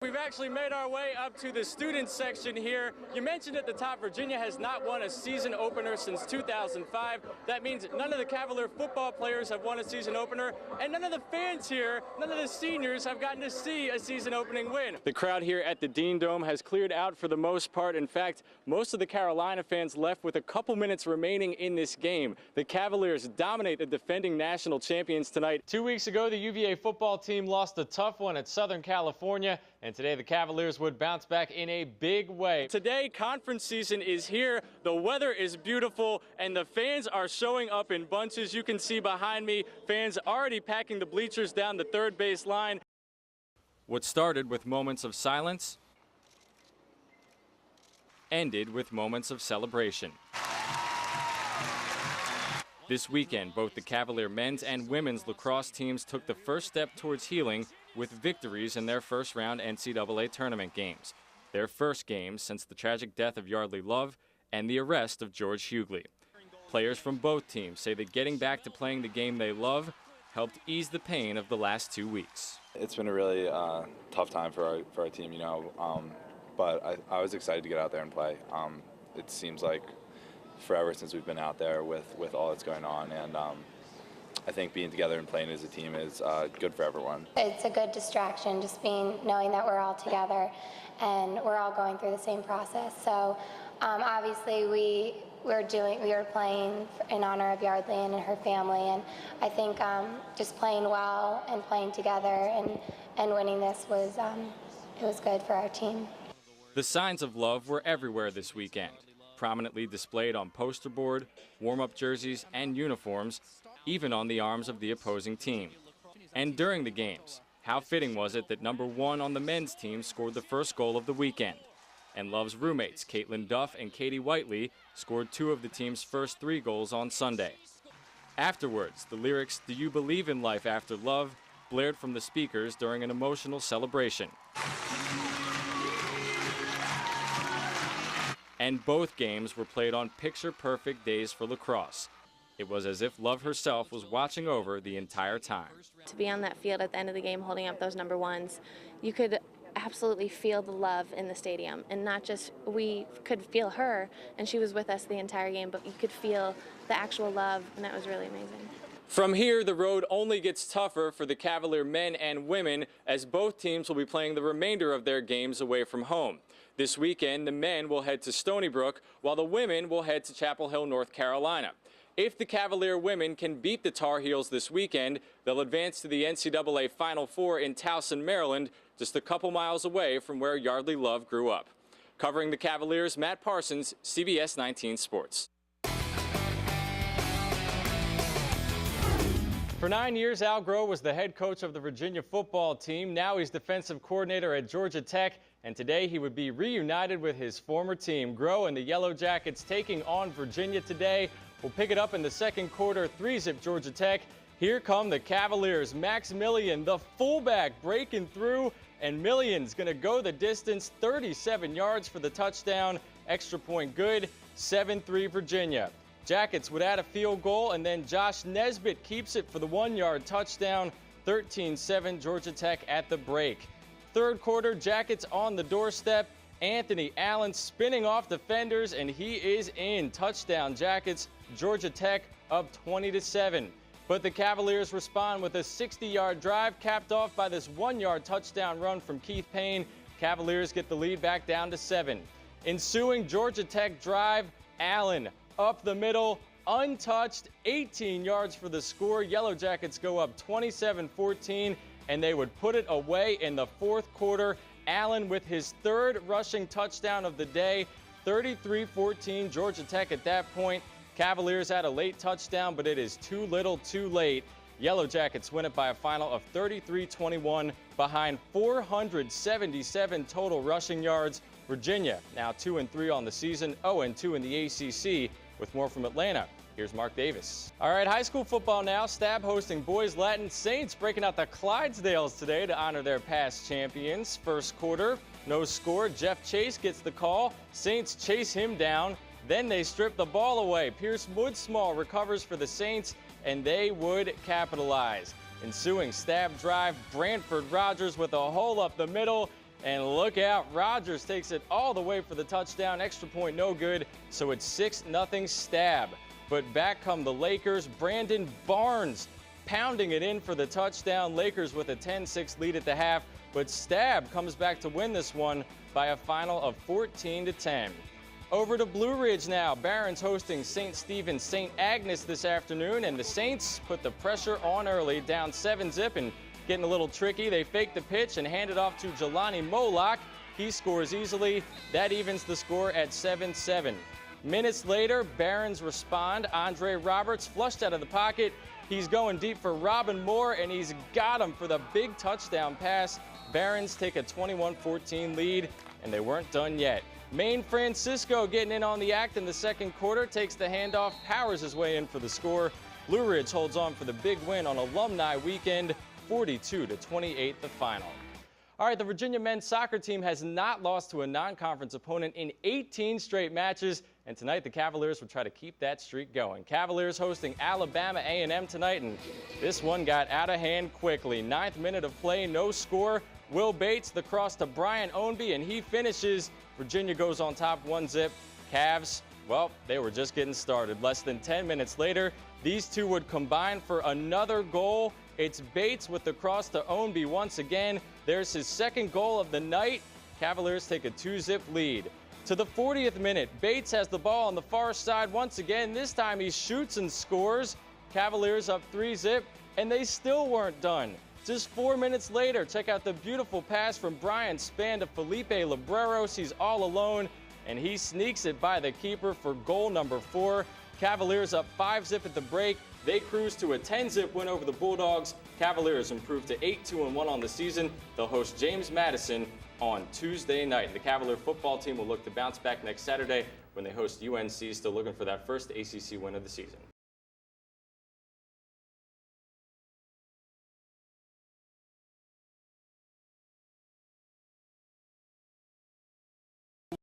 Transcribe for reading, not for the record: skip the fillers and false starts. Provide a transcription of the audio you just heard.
We've actually made our way up to the student section here. You mentioned at the top, Virginia has not won a season opener since 2005. That means none of the Cavalier football players have won a season opener, and none of the fans here, none of the seniors have gotten to see a season opening win. The crowd here at the Dean Dome has cleared out for the most part. In fact, most of the Carolina fans left with a couple minutes remaining in this game. The Cavaliers dominate the defending national champions tonight. 2 weeks ago, the UVA football team lost a tough one at Southern California, and today the Cavaliers would bounce back in a big way. Today, conference season is here. The weather is beautiful, and the fans are showing up in bunches. You can see behind me, fans already packing the bleachers down the third base line. What started with moments of silence ended with moments of celebration. This weekend, both the Cavalier men's and women's lacrosse teams took the first step towards healing with victories in their first-round NCAA tournament games, their first games since the tragic death of Yardley Love and the arrest of George Hughley. Players from both teams say that getting back to playing the game they love helped ease the pain of the last 2 weeks. It's been a really tough time for our team, you know, but I was excited to get out there and play. It seems like forever since we've been out there with all that's going on, and I think being together and playing as a team is good for everyone. It's a good distraction, just knowing that we're all together and we're all going through the same process. So obviously we were playing in honor of Yardley and her family, and I think just playing well and playing together and winning this was it was good for our team. The signs of love were everywhere this weekend, prominently displayed on poster board, warm-up jerseys, and uniforms, even on the arms of the opposing team. And during the games, how fitting was it that number 1 on the men's team scored the first goal of the weekend, and Love's roommates, Caitlin Duff and Katie Whiteley, scored 2 of the team's first 3 goals on Sunday. Afterwards, the lyrics, "Do You Believe in Life After Love?" blared from the speakers during an emotional celebration. And both games were played on picture-perfect days for lacrosse. It was as if Love herself was watching over the entire time. To be on that field at the end of the game holding up those number 1s, you could absolutely feel the love in the stadium. And not just, we could feel her, and she was with us the entire game, but you could feel the actual love, and that was really amazing. From here, the road only gets tougher for the Cavalier men and women, as both teams will be playing the remainder of their games away from home. This weekend, the men will head to Stony Brook, while the women will head to Chapel Hill, North Carolina. If the Cavalier women can beat the Tar Heels this weekend, they'll advance to the NCAA Final Four in Towson, Maryland, just a couple miles away from where Yardley Love grew up. Covering the Cavaliers, Matt Parsons, CBS 19 Sports. For 9 years, Al Groh was the head coach of the Virginia football team. Now he's defensive coordinator at Georgia Tech, and today he would be reunited with his former team. Groh and the Yellow Jackets taking on Virginia today. We'll pick it up in the second quarter, 3-zip Georgia Tech. Here come the Cavaliers. Max Millian, the fullback, breaking through, and Millian's going to go the distance, 37 yards for the touchdown. Extra point good, 7-3 Virginia. Jackets would add a field goal, and then Josh Nesbitt keeps it for the 1-yard touchdown, 13-7 Georgia Tech at the break. Third quarter, Jackets on the doorstep. Anthony Allen spinning off defenders, and he is in. Touchdown Jackets, Georgia Tech up 20-7. But the Cavaliers respond with a 60-yard drive, capped off by this 1-yard touchdown run from Keith Payne. Cavaliers get the lead back down to 7. Ensuing Georgia Tech drive, Allen up the middle, untouched, 18 yards for the score. Yellow Jackets go up 27-14, and they would put it away in the fourth quarter. Allen with his 3rd rushing touchdown of the day, 33-14 Georgia Tech at that point. Cavaliers had a late touchdown, but it is too little too late. Yellow Jackets win it by a final of 33-21 behind 477 total rushing yards. Virginia now 2-3 on the season, 0-2 in the ACC. With more from Atlanta, here's Mark Davis. All right, high school football now. Stab hosting Boys Latin. Saints breaking out the Clydesdales today to honor their past champions. First quarter, no score. Jeff Chase gets the call. Saints chase him down. Then they strip the ball away. Pierce Woodsmall recovers for the Saints, and they would capitalize. Ensuing Stab drive, Brantford Rogers with a hole up the middle, And look out, Rodgers takes it all the way for the touchdown. Extra point no good, so it's 6-0 Stab. But back come the Lakers. Brandon Barnes pounding it in for the touchdown. Lakers with a 10-6 lead at the half, but Stab comes back to win this one by a final of 14-10. Over to Blue Ridge now. Barron's hosting St. Stephen's St. Agnes this afternoon, and the Saints put the pressure on early, down 7-zip, and getting a little tricky. They fake the pitch and hand it off to Jelani Moloch. He scores easily. That evens the score at 7-7. Minutes later, Barons respond. Andre Roberts flushed out of the pocket. He's going deep for Robin Moore, and he's got him for the big touchdown pass. Barons take a 21-14 lead, and they weren't done yet. Maine Francisco getting in on the act in the second quarter, takes the handoff, powers his way in for the score. Blue Ridge holds on for the big win on Alumni Weekend, 42-28 the final. All right, the Virginia men's soccer team has not lost to a non-conference opponent in 18 straight matches, and tonight the Cavaliers will try to keep that streak going. Cavaliers hosting Alabama A&M tonight, and this one got out of hand quickly. 9th minute of play, no score. Will Bates, the cross to Brian Ownby, and he finishes. Virginia goes on top 1-zip. Cavs, well, they were just getting started. Less than 10 minutes later, these two would combine for another goal. It's Bates with the cross to Ownby once again. There's his second goal of the night. Cavaliers take a 2-zip lead. To the 40th minute, Bates has the ball on the far side once again. This time he shoots and scores. Cavaliers up 3-zip, and they still weren't done. Just 4 minutes later, check out the beautiful pass from Brian Spann to Felipe Libreros. He's all alone, and he sneaks it by the keeper for goal number 4. Cavaliers up 5-zip at the break. They cruise to a 10-zip win over the Bulldogs. Cavaliers improve to 8-2-1 on the season. They'll host James Madison on Tuesday night. The Cavalier football team will look to bounce back next Saturday when they host UNC, still looking for that first ACC win of the season.